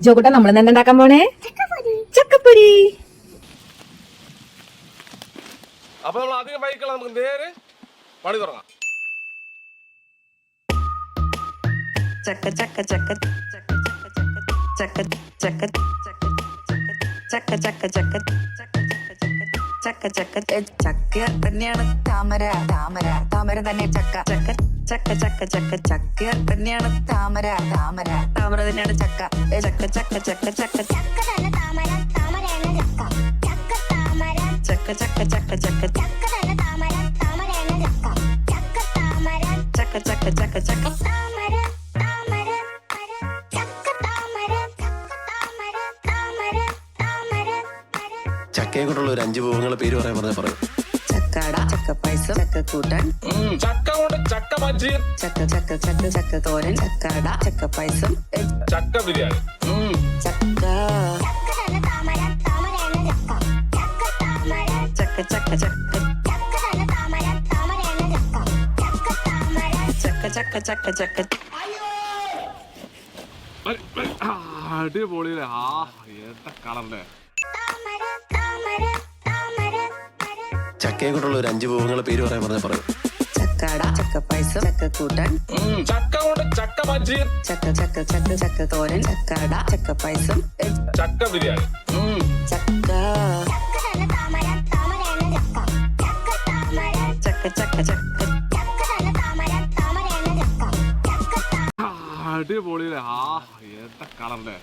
ജോകുട്ട നമ്മൾ തന്നെ ഉണ്ടാക്കാൻ പോണേ ചക്കപ്പൊരി. അപ്പൊ നമ്മൾ അധികം വൈകിക്കണം, നമുക്ക് നേരെ പണി തുടങ്ങാം. ചക്ക ചക്ക ചക്ക ചക്ക ചക്ക ചക്ക ചക്ക ചക്ക ചക്ക ചക്ക ചക്ക ചക്ക തന്നെയാണ് താമര താമര താമര തന്നെ ചക്ക ചക്ക ചക്ക ചക്ക ചക്ക ചക്ക തന്നെയാണ് താമര താമര താമര തന്നെയാണ് ചക്ക ചക്ക ചക്ക ചക്ക ചക്ക ചക്ക ചക്ക ചക്ക ചക്ക ചക്ക ചക്ക ചക്ക ചക്ക ചക്കയെ കൊണ്ടുള്ള ഒരു 5 വിഭവങ്ങളെ പേര് പറയാൻ പറയും. ചക്കാട, ചക്ക പായസം, ചക്ക കൂട്ടാൻ, ചക്ക കൊണ്ട് ചക്ക ബജ്ജി, ചക്ക ചക്ക ചക്ക ചക്ക തോരൻ, ചക്കാട, ചക്ക പായസം, ചക്ക ബിരിയാണി, ചക്ക ചക്ക ചക്ക ചക്ക ചക്ക ചക്ക ചക്ക ചക്ക അടിപൊളിയില്ലേ. ആ ഏത്ത കളറല്ലേ. ചക്കയെ കൊണ്ടുള്ള ഒരു 5 വിഭവങ്ങളെ പേര് പറയാൻ പറയും. ചക്കാട, ചക്ക പായസം, ചക്ക കൂട്ടാൻ, ചക്ക കൊണ്ട് ചക്ക ബജ്ജി, ചക്ക ചക്ക ചക്ക ചക്ക തോരൻ, ചക്കാട, ചക്ക പായസം, ചക്ക ബിരിയാണി, ചക്ക ചക്ക ചക്ക ചക്ക അടിപൊളിയില്ലേ. ആ ഏത്ത കളറല്ലേ.